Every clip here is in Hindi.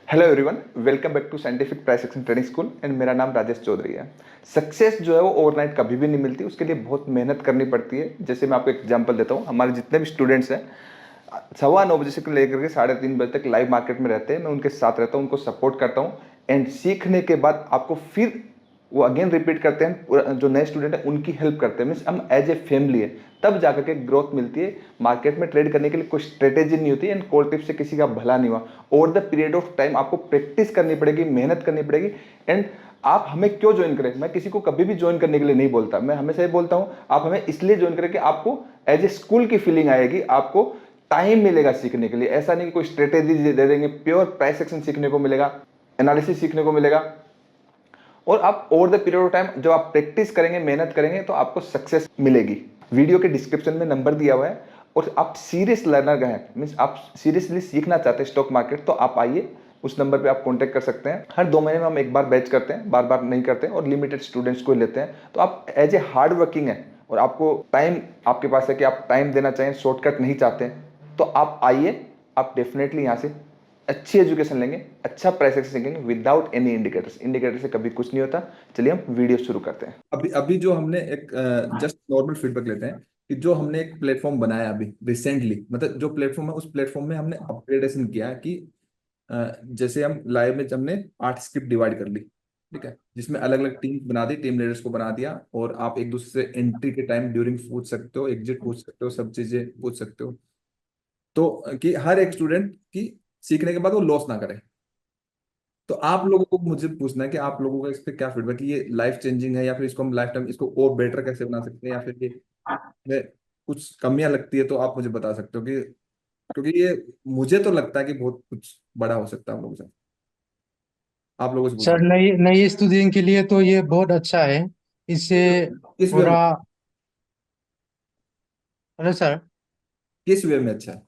Hello everyone, welcome back to Scientific Price Action Training School and मेरा नाम राजेश चौधरी है। सक्सेस जो है वो ओवरनाइट कभी भी नहीं मिलती, उसके लिए बहुत मेहनत करनी पड़ती है। जैसे मैं आपको एग्जांपल देता हूँ, हमारे जितने भी स्टूडेंट्स हैं 9:15 बजे से लेकर के 3:30 बजे तक लाइव मार्केट में रहते हैं। मैं उनके साथ रहता हूँ, उनको सपोर्ट करता हूँ एंड सीखने के बाद आपको फिर वो अगेन रिपीट करते हैं। जो नए स्टूडेंट है उनकी हेल्प करते हैं, मीन्स हम एज ए फैमिली है, तब जाकर के ग्रोथ मिलती है। मार्केट में ट्रेड करने के लिए कोई स्ट्रेटेजी नहीं होती एंड कोल्ड टिप से किसी का भला नहीं हुआ। Over the period of time आपको प्रैक्टिस करनी पड़ेगी, मेहनत करनी पड़ेगी। एंड आप हमें क्यों ज्वाइन करें, मैं किसी को कभी भी ज्वाइन करने के लिए नहीं बोलता, मैं हमेशा ये बोलता हूं आप हमें इसलिए ज्वाइन करें कि आपको एज ए स्कूल की फीलिंग आएगी, आपको टाइम मिलेगा सीखने के लिए। ऐसा नहीं कि कोई स्ट्रेटेजी दे देंगे, प्योर प्राइस एक्शन सीखने को मिलेगा, एनालिसिस सीखने को मिलेगा। और आप over the period of time जब आप प्रैक्टिस करेंगे, मेहनत करेंगे, तो आपको सक्सेस मिलेगी। वीडियो के डिस्क्रिप्शन में नंबर दिया हुआ है, और आप सीरियस लर्नर हैं, मीन्स आप सीरियसली सीखना चाहते हैं स्टॉक मार्केट, तो आप आइए, उस नंबर पे आप कांटेक्ट कर सकते हैं। हर 2 महीने में हम एक बार बैच करते हैं, बार बार नहीं करते हैं, और लिमिटेड स्टूडेंट्स को लेते हैं। तो आप एज ए हार्ड वर्किंग है और आपको टाइम आपके पास है कि आप टाइम देना चाहें, शॉर्टकट नहीं चाहते, तो आप आइए। आप डेफिनेटली यहाँ से अच्छी एजुकेशन लेंगे, अच्छा प्राइस एक्शन सीखेंगे विदाउट एनी इंडिकेटर्स। इंडिकेटर से कभी कुछ नहीं होता। चलिए हम वीडियो शुरू करते हैं। अभी अभी जो हमने एक जस्ट नॉर्मल फीडबैक लेते हैं कि जो हमने एक प्लेटफॉर्म बनाया अभी रिसेंटली, मतलब जो प्लेटफॉर्म है उस प्लेटफॉर्म में हमने अपग्रेडेशन किया है कि जैसे हम लाइव में हमने 8 स्क्रिप्ट डिवाइड कर ली, ठीक है, जिसमें अलग अलग टीम बना दी, टीम लीडर्स को बना दिया, और आप एक दूसरे से एंट्री के टाइम ड्यूरिंग पूछ सकते हो, एग्जिट पूछ सकते हो, सब चीजें पूछ सकते हो। तो कि हर एक स्टूडेंट की सीखने के बाद वो लॉस ना करे। तो आप लोगों को मुझे पूछना है कि आप लोगों का इस पे क्या फीडबैक, ये लाइफ चेंजिंग है या फिर इसको हम लाइफ टाइम इसको और बेटर कैसे बना सकते हैं, या फिर ये में कुछ कमियां लगती है तो आप मुझे बता सकते हो कि, क्योंकि ये मुझे तो लगता है कि बहुत कुछ बड़ा हो सकता है आप लोगों से, आप लोगों से पूछना। सर, नई नई स्टूडेंट के लिए तो ये बहुत अच्छा है। इससे किस वे में, पूरा। Hello sir. किस वे में अच्छा है?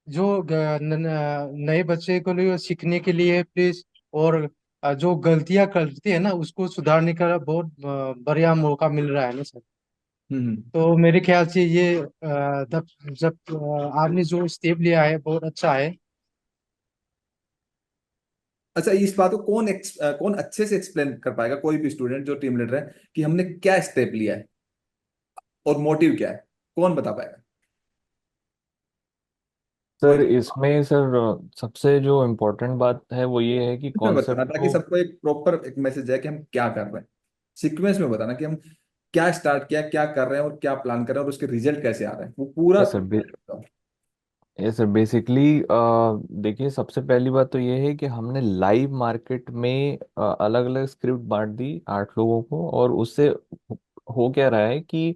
जो नए बच्चे को लिए सीखने के लिए प्लीज, और जो गलतियां करते हैं ना उसको सुधारने का बहुत बढ़िया मौका मिल रहा है ना सर। हम्म। तो मेरे ख्याल से ये जब जब आपने जो स्टेप लिया है बहुत अच्छा है। अच्छा, इस बात को कौन अच्छे से एक्सप्लेन कर पाएगा, कोई भी स्टूडेंट जो टीम लीडर है, कि हमने क्या स्टेप लिया है और मोटिव क्या है, कौन बता पाएगा? कोई सर इसमें सर सबसे जो इम्पोर्टेंट बात है वो ये है कि में बताना कॉन्सेप्ट ताकि को। सबको एक प्रॉपर एक मैसेज जाए कि हम क्या कर रहे हैं। सीक्वेंस में बताना कि हम क्या स्टार्ट किया, क्या कर रहे हैं और क्या प्लान कर रहे हैं, और उसके रिजल्ट कैसे आ रहे हैं, वो पूरा। Yes sir. Yes sir, basically देखिए, सबसे पहली बात तो ये है कि हमने लाइव मार्केट में अलग अलग स्क्रिप्ट बांट दी 8 लोगों को, और उससे हो क्या रहा है कि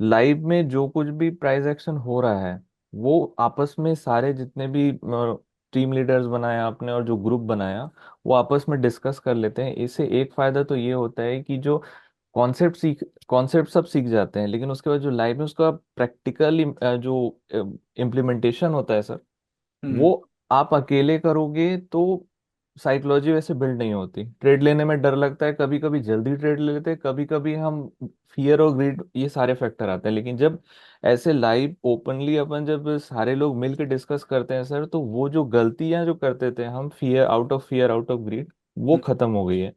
लाइव में जो कुछ भी प्राइस एक्शन हो रहा है वो आपस में सारे जितने भी टीम लीडर्स बनाया आपने और जो ग्रुप बनाया वो आपस में डिस्कस कर लेते हैं। इससे एक फायदा तो ये होता है कि जो कॉन्सेप्ट सब सीख जाते हैं, लेकिन उसके बाद जो लाइव में उसका प्रैक्टिकल जो इम्प्लीमेंटेशन होता है सर, हम्म। वो आप अकेले करोगे तो साइकोलॉजी वैसे बिल्ड नहीं होती। ट्रेड लेने में डर लगता है, कभी कभी जल्दी ट्रेड ले लेते हैं, कभी कभी हम फियर और ग्रीड, ये सारे फैक्टर आते हैं। लेकिन जब ऐसे लाइव ओपनली अपन जब सारे लोग मिलकर डिस्कस करते हैं सर, तो वो जो गलतियां जो करते थे हम, फियर आउट ऑफ ग्रीड, वो हम्म। खत्म हो गई है।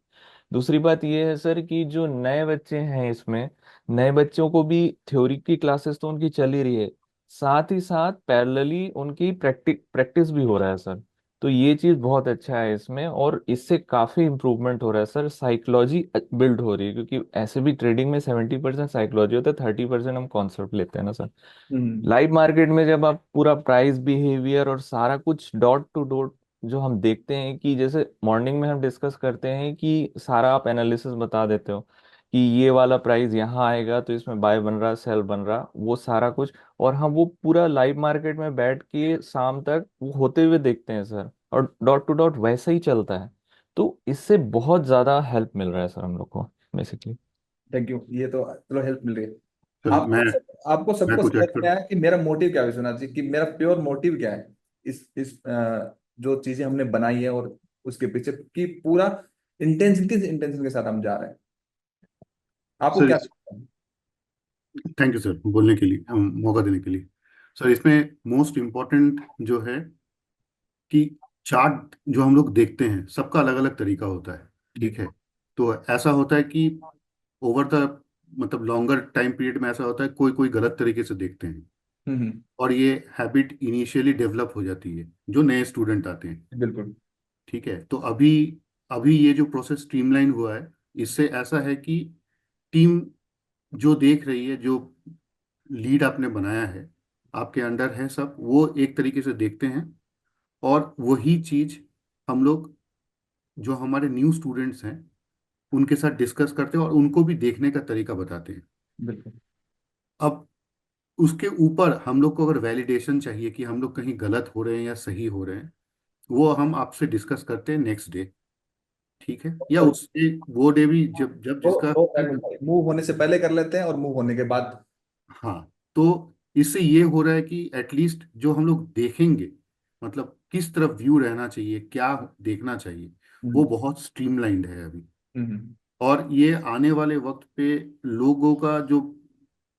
दूसरी बात ये है सर कि जो नए बच्चे हैं इसमें, नए बच्चों को भी थ्योरी की क्लासेस तो उनकी चल ही रही है, साथ ही साथ पैरेलली उनकी प्रैक्टिस भी हो रहा है सर। तो ये चीज़ बहुत अच्छा है इसमें, और इससे काफ़ी इम्प्रूवमेंट हो रहा है सर। साइकोलॉजी बिल्ड हो रही है, क्योंकि ऐसे भी ट्रेडिंग में 70% साइकोलॉजी होता है, 30% हम कॉन्सेप्ट लेते हैं ना सर। हम्म। लाइव मार्केट में जब आप पूरा प्राइस बिहेवियर और सारा कुछ डॉट टू डॉट जो हम देखते हैं, कि जैसे मॉर्निंग में हम डिस्कस करते हैं कि सारा आप एनालिसिस बता देते हो कि ये वाला प्राइस यहाँ आएगा तो इसमें बाय बन रहा, सेल बन रहा, वो सारा कुछ, और हम वो पूरा लाइव मार्केट में बैठ के शाम तक वो होते हुए देखते हैं सर, और डॉट टू डॉट वैसा ही चलता है। तो इससे बहुत ज़्यादा हेल्प मिल रहा है सर हम लोग को बेसिकली। थैंक यू, ये तो चलो हेल्प मिल रही है। सर आपको आपको मैं सबको कुछ समझ ऐड में कर। आया कि मेरा मोटिव क्या है विश्वनाथ जी, कि मेरा प्योर मोटिव क्या है, इस जो चीजें हमने बनाई है और उसके पीछे की पूरा इंटेंशन, किस इंटेंशन के साथ हम जा रहे हैं, आपको सर क्या लगता है? थैंक यू सर बोलने के लिए, मौका देने के लिए। सर इसमें मोस्ट इम्पोर्टेंट जो है कि चार्ट जो हम लोग देखते हैं सबका अलग अलग तरीका होता है, ठीक है। तो ऐसा होता है कि ओवर द मतलब लॉन्गर टाइम पीरियड में ऐसा होता है कोई कोई गलत तरीके से देखते हैं, हम्म। और ये हैबिट इनिशियली डेवलप हो जाती है जो नए स्टूडेंट आते हैं, बिल्कुल। ठीक है। तो अभी अभी ये जो प्रोसेस स्ट्रीमलाइन हुआ है, इससे ऐसा है कि टीम जो देख रही है, जो लीड आपने बनाया है, आपके अंडर है सब, वो एक तरीके से देखते हैं, और वही चीज हम लोग जो हमारे न्यू स्टूडेंट्स हैं उनके साथ डिस्कस करते हैं और उनको भी देखने का तरीका बताते हैं। बिल्कुल। अब उसके ऊपर हम लोग को अगर वैलिडेशन चाहिए कि हम लोग कहीं गलत हो रहे हैं या सही हो रहे हैं, वो हम आपसे डिस्कस करते हैं नेक्स्ट डे, ठीक है, या उससे वो डे भी जब जब दो जिसका। दो टाइम मूव होने से पहले कर लेते हैं और मूव होने के बाद। हाँ, तो इससे ये हो रहा है कि एटलीस्ट जो हम लोग देखेंगे, मतलब किस तरफ व्यू रहना चाहिए, क्या देखना चाहिए, वो हम्म। बहुत स्ट्रीमलाइंड है अभी। हम्म। और ये आने वाले वक्त पे लोगों का जो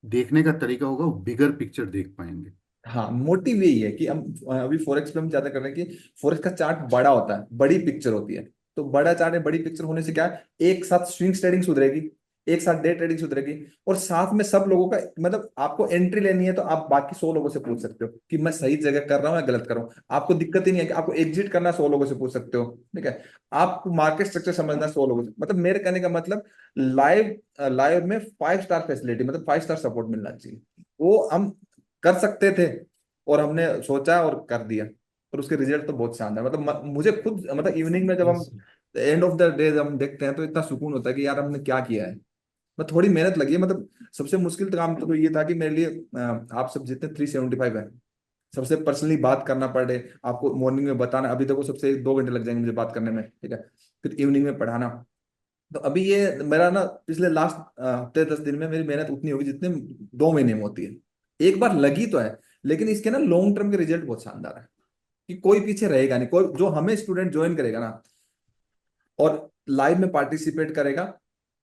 देखने का तरीका होगा वो बिगर पिक्चर देख पाएंगे। हाँ, मोटिव यही है कि हम अभी फॉरेक्स पे हम ज्यादा कर रहे हैं कि फॉरेक्स का चार्ट बड़ा होता है, बड़ी पिक्चर होती है। तो बड़ा चार्ट है, बड़ी पिक्चर होने से क्या है, एक साथ स्विंग ट्रेडिंग सुधरेगी, एक साथ डे ट्रेडिंग सुधरेगी, और साथ में सब लोगों का मतलब आपको एंट्री लेनी है तो आप बाकी 100 लोगों से पूछ सकते हो कि मैं सही जगह कर रहा हूँ या गलत कर रहा हूँ। आपको दिक्कत ही नहीं है कि आपको एग्जिट करना 100 लोगों से पूछ सकते हो, ठीक है। आपको मार्केट स्ट्रक्चर समझना 100 लोगों से, मतलब मेरे कहने का मतलब लाइव लाइव में 5 स्टार फैसिलिटी, मतलब 5 स्टार सपोर्ट मिलना चाहिए। वो हम कर सकते थे और हमने सोचा और कर दिया, और उसके रिजल्ट तो बहुत शानदार, मतलब मुझे खुद मतलब इवनिंग में जब हम एंड ऑफ द डे जब हम देखते हैं तो इतना सुकून होता है कि यार हमने क्या किया है। मैं थोड़ी मेहनत लगी है, मतलब सबसे मुश्किल काम तो ये था कि मेरे लिए आप सब जितने 375 है, सबसे पर्सनली बात करना पड़े, आपको मॉर्निंग में बताना, अभी देखो सबसे 2 घंटे लग जाएंगे मुझे बात करने में, ठीक है, फिर इवनिंग में पढ़ाना। तो अभी ये मेरा ना पिछले लास्ट हफ्ते 10 दिन में मेरी मेहनत उतनी होगी जितने 2 महीने में होती है। एक बार लगी तो है, लेकिन इसके ना लॉन्ग टर्म के रिजल्ट बहुत शानदार है कि कोई पीछे रहेगा नहीं, कोई जो हमें स्टूडेंट ज्वाइन करेगा ना और लाइव में पार्टिसिपेट करेगा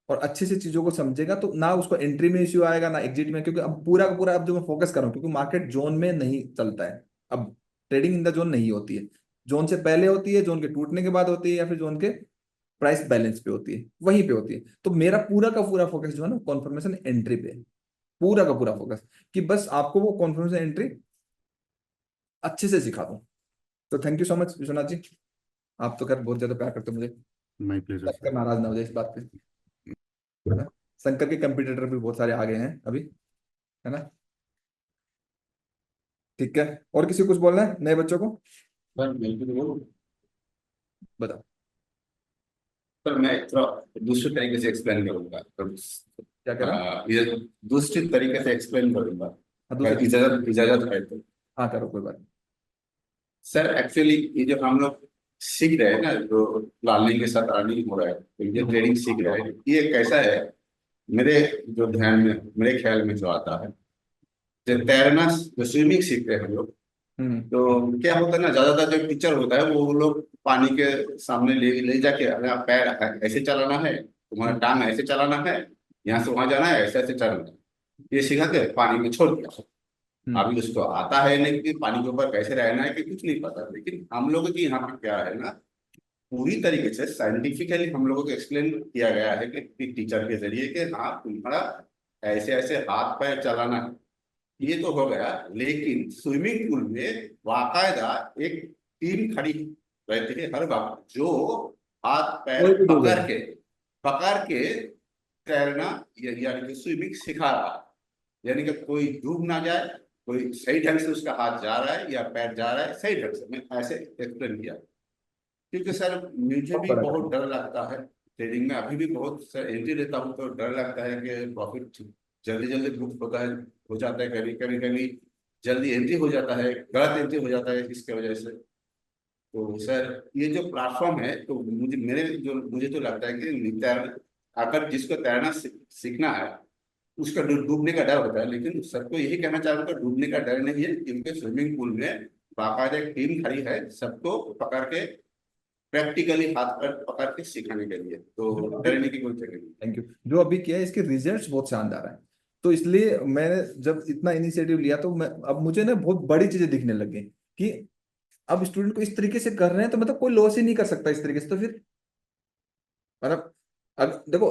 और अच्छे से चीजों को समझेगा, तो ना उसको एंट्री में इश्यू आएगा ना एग्जिट में, क्योंकि अब पूरा का पूरा अब जो मैं फोकस कर रहा हूँ, क्योंकि मार्केट जोन में नहीं चलता है अब, ट्रेडिंग इन द जोन नहीं होती है, जोन से पहले होती है, जोन के टूटने के बाद होती है, या फिर जोन के प्राइस बैलेंस पे होती है, वहीं पे होती है। तो मेरा पूरा का पूरा फोकस जो है ना कॉन्फर्मेशन एंट्री पे है, पूरा का पूरा फोकस, कि बस आपको वो कॉन्फर्मेशन एंट्री अच्छे से सिखा दूं। तो thank you so much Vishwanath ji, आप तो कर बहुत ज्यादा प्यार करते हो मुझे, माय प्लेजर शंकर सर। नाराज ना हो जाए इस बात पे, है ना। शंकर के कंपटीटर भी बहुत सारे आ गए हैं अभी, है ना। ठीक है, और किसी को कुछ बोलना है नए बच्चों को, सर मैं भी बोलूं। बताओ। सर मैं थोड़ा दूसरे तरीके से एक्सप्लेन करूंगा तो क्या कह रहा हूँ। ये दूसरी तरीके से एक्सप्लेन करूंगा हाँ, अगर दूसरे। इजाजत इजाजत है तो। हाँ करो, कोई बात नहीं। सर एक्चुअली ये जो हम लोग सीख रहे हैं ना, जो प्लानिंग के साथ अर्निंग हो रहा है, तो ये ट्रेडिंग सीख रहे हैं, ये कैसा है, मेरे जो ध्यान में, मेरे ख्याल में जो आता है, जो तैरना, जो स्विमिंग सीख रहे हैं हम लोग, हम्म। तो क्या होता है ना, ज्यादातर जो टीचर होता है वो लोग पानी के सामने ले ले जाके, अरे आप पैर ऐसे चलाना है, तुम्हारा टांग ऐसे चलाना है, यहाँ से वहां जाना है, ऐसे ऐसे चलाना है, ये सिखा के पानी में छोड़ दिया। अभी उसको आता है नहीं कि पानी के ऊपर कैसे रहना है कि कुछ नहीं पता, लेकिन हम लोगों की यहाँ पे क्या है ना, पूरी तरीके से साइंटिफिकली हम लोगों को एक्सप्लेन किया गया है कि टीचर के जरिए कि हाँ तुम्हारा ऐसे ऐसे हाथ पैर चलाना है, ये तो हो गया। लेकिन स्विमिंग पूल में बाकायदा एक टीम खड़ी रहती है हर वक्त, जो हाथ पैर कोई भी डूबे। पकड़ के तैरना यानी कि स्विमिंग सिखा रहा है, यानी कि कोई डूब ना जाए, कोई सही ढंग से उसका हाथ जा रहा है या पैर जा रहा है सही ढंग से, मैं ऐसे एक्सप्लेन किया। क्योंकि सर मुझे बहुत भी बड़ा बहुत काम। डर लगता है ट्रेडिंग में, अभी भी बहुत सर एंट्री लेता हूँ तो डर लगता है कि प्रॉफिट जल्दी जल्दी बुक होता है, हो जाता है, कभी कभी कभी जल्दी एंट्री हो जाता है, गलत एंट्री हो जाता है इसके वजह से। तो सर ये जो प्लेटफॉर्म है, तो मुझे तो लगता है कि अगर जिसको तैरना सीखना है उसका डूबने का डर होता है, लेकिन सर को यही कहना चाहूंगा, डूबने का डर नहीं है, क्योंकि स्विमिंग पूल में बाकायदा एक टीम खड़ी है सबको पकड़ के, प्रैक्टिकली हाथ पैर पकड़ के सिखाने के लिए, तो डरने की कोई जगह नहीं। Thank you. जो अभी किया है इसके रिजल्ट्स बहुत शानदार हैं, तो इसलिए मैंने जब इतना इनिशिएटिव लिया तो मैं अब मुझे ना बहुत बड़ी चीजें दिखने लग गई कि अब स्टूडेंट को इस तरीके से कर रहे हैं तो मतलब कोई लॉस ही नहीं कर सकता इस तरीके से, तो फिर मतलब अब देखो,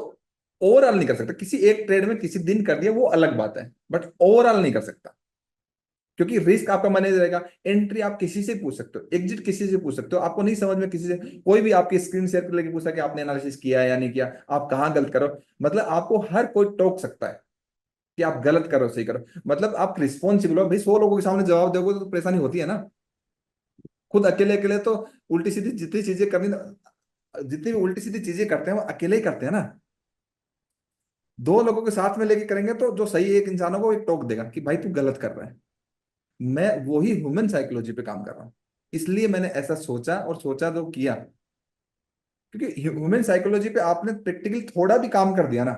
ओवरऑल नहीं कर सकता। किसी एक ट्रेड में किसी दिन कर दिया वो अलग बात है, बट ओवरऑल नहीं कर सकता, क्योंकि रिस्क आपका मैनेज रहेगा। एंट्री आप किसी से पूछ सकते हो, एग्जिट किसी से पूछ सकते हो, आपको नहीं समझ में किसी से, कोई भी आपकी स्क्रीन शेयर कर लेके पूछा कि आपने एनालिसिस किया है या नहीं किया, आप कहाँ गलत करो, मतलब आपको हर कोई टोक सकता है कि आप गलत करो सही करो। मतलब आप रिस्पॉन्सिबल हो भाई, 100 लोगों के सामने जवाब दोगे तो परेशानी होती है ना। खुद अकेले अकेले तो उल्टी सीधी जितनी चीजें करनी, जितनी भी उल्टी सीधी चीजें करते हैं वो अकेले ही करते हैं ना। दो लोगों के साथ में लेके करेंगे तो जो सही एक इंसान होगा वो एक टोक देगा कि भाई तू गलत कर रहा है। मैं वही ह्यूमन साइकोलॉजी पे काम कर रहा हूँ, इसलिए मैंने ऐसा सोचा और सोचा तो किया, क्योंकि ह्यूमन साइकोलॉजी पे आपने प्रैक्टिकली थोड़ा भी काम कर दिया ना,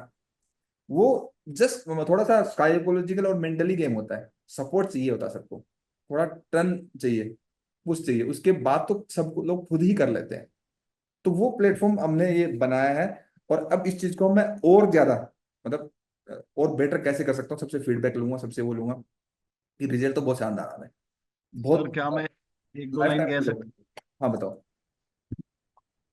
वो जस्ट थोड़ा सा साइकोलॉजिकल और मेंटली गेम होता है। सपोर्ट चाहिए होता है सबको, थोड़ा टर्न चाहिए, पुश चाहिए, उसके बाद तो सब लोग खुद ही कर लेते हैं। तो वो प्लेटफॉर्म हमने ये बनाया है, और अब इस चीज को मैं और ज्यादा मतलब और बेटर कैसे कर सकता हूँ, सबसे फीडबैक लूंगा, सबसे वो लूंगा कि रिजल्ट तो बहुत शानदार आ रहा है, सर बहुत क्या मैं एक दो लाइफ लाइन कह टाइम। सकता? हाँ बताओ।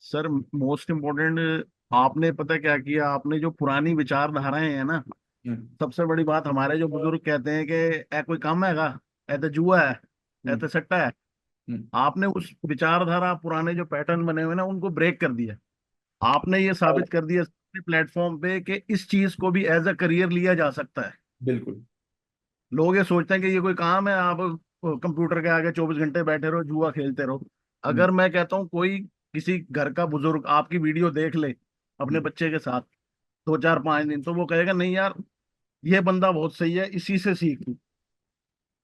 सर मोस्ट इम्पोर्टेंट, आपने पता क्या किया, आपने जो पुरानी विचारधाराएं हैं ना, हम्म। सबसे बड़ी बात, हमारे जो बुजुर्ग कहते हैं कि ए कोई काम हैगा, ए तो जुआ है, ए हम्म। तो सट्टा है। हम्म। आपने उस विचारधारा, पुराने जो पैटर्न बने हुए ना, उनको ब्रेक कर दिया। आपने ये साबित कर दिया प्लेटफॉर्म पे कि इस चीज को भी एज अ करियर लिया जा सकता है। बिल्कुल। लोग ये सोचते हैं कि ये कोई काम है, आप कंप्यूटर के आगे 24 घंटे बैठे रहो, जुआ खेलते रहो। हम्म। अगर मैं कहता हूँ कोई किसी घर का बुजुर्ग आपकी वीडियो देख ले अपने हम्म। बच्चे के साथ 2 4 5 दिन, तो वो कहेगा नहीं यार, ये बंदा बहुत सही है, इसी से सीख लूं,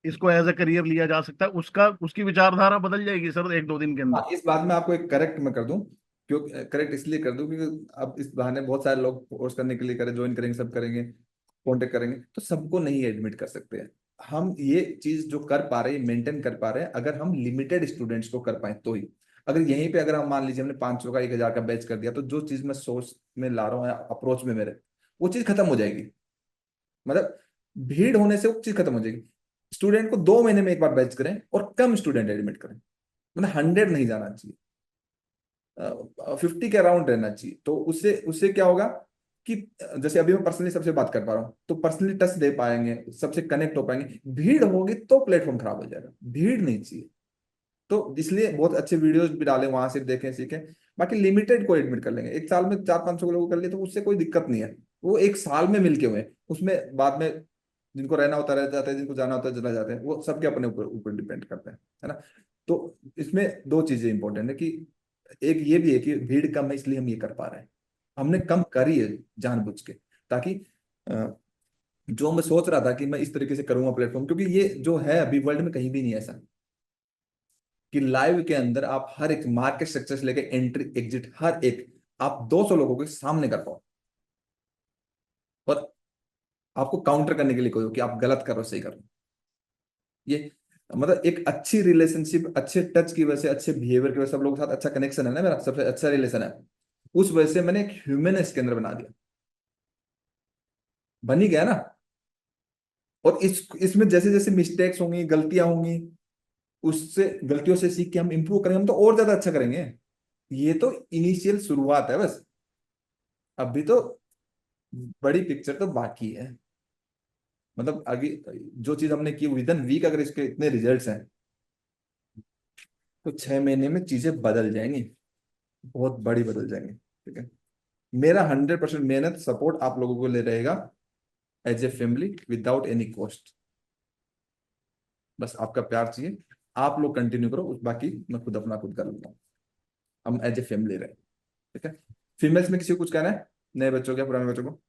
इसको एज ए करियर लिया जा सकता है। उसका उसकी विचारधारा बदल जाएगी सर 1 2 दिन के हाँ, अंदर। इस बात में आपको एक करेक्ट मैं कर दूं, क्योंकि करेक्ट इसलिए कर दूं क्योंकि अब इस बहाने बहुत सारे लोग कोर्स करने के लिए करें, ज्वाइन करेंगे, सब करेंगे, कांटेक्ट करेंगे, तो सबको नहीं एडमिट कर सकते हैं। हम ये चीज जो कर पा रहे हैं, मेंटेन कर पा रहे हैं, अगर हम लिमिटेड स्टूडेंट्स को कर पाए तो ही। अगर यहीं पे अगर हम मान लीजिए हमने 500 का 1000 का बैच कर दिया, तो जो चीज मैं सोच में ला रहा हूँ या अप्रोच में मेरे, वो चीज खत्म हो जाएगी। मतलब भीड़ होने से वो चीज खत्म हो जाएगी। स्टूडेंट को 2 महीने में एक बार बैच करें और कम स्टूडेंट एडमिट करें, मतलब 100 नहीं जाना चाहिए, 50 के अराउंड रहना चाहिए। तो उससे उससे क्या होगा कि जैसे अभी मैं पर्सनली सबसे बात कर पा रहा हूँ तो पर्सनली टच दे पाएंगे, सबसे कनेक्ट हो पाएंगे। भीड़ होगी तो प्लेटफॉर्म खराब हो जाएगा, भीड़ नहीं चाहिए। तो इसलिए बहुत अच्छे वीडियोस भी डाले वहां से, देखें सीखें। बाकी लिमिटेड को एडमिट कर लेंगे, एक साल में 400 500 लोगों को कर लिए तो उससे कोई दिक्कत नहीं है। वो एक साल में मिलके हुए, उसमें बाद में जिनको रहना होता रह जाते हैं, जिनको जाना होता है चला जाते हैं, वो सबके अपने ऊपर ऊपर डिपेंड करते हैं, है ना। तो इसमें दो चीजें इंपॉर्टेंट है कि एक ये भी है कि भीड़ कम है इसलिए हम ये कर पा रहे हैं, हमने कम करी है जानबूझ के, ताकि अ, जो मैं सोच रहा था कि मैं इस तरीके से करूंगा प्लेटफॉर्म, क्योंकि ये जो है अभी वर्ल्ड में कहीं भी नहीं है ऐसा कि लाइव के अंदर आप हर एक मार्केट स्ट्रक्चर से लेकर एंट्री एग्जिट हर एक आप 200 लोगों के सामने कर पाओ, और आपको काउंटर करने के लिए कोई हो कि आप गलत करो सही करो। ये मतलब एक अच्छी रिलेशनशिप, अच्छे टच की वजह से, अच्छे बिहेवियर की वजह से, सब लोगों के साथ अच्छा कनेक्शन है ना, मेरा सबसे अच्छा रिलेशन है, उस वजह से मैंने एक ह्यूमन इसके अंदर बना दिया, बन ही गया ना। और इसमें जैसे जैसे मिस्टेक्स होंगी, गलतियां होंगी, उससे गलतियों से सीख के हम इंप्रूव करेंगे, हम तो और ज्यादा अच्छा करेंगे। ये तो इनिशियल शुरुआत है बस, अभी तो बड़ी पिक्चर तो बाकी है। मतलब आगे जो चीज हमने की विद इन वीक, अगर इसके इतने रिजल्ट्स हैं तो 6 महीने में चीजें बदल जाएंगी, बहुत बड़ी बदल जाएंगी। ठीक है, मेरा 100% मेहनत सपोर्ट आप लोगों को ले रहेगा as a family without any cost. बस आपका प्यार चाहिए, आप लोग कंटिन्यू करो, उस बाकी मैं खुद अपना खुद कर लूंगा। हम एज ए फैमिली रहे। ठीक है, फीमेल्स में किसी को कुछ कहना है, नए बच्चों क्या पुराने बच्चों को?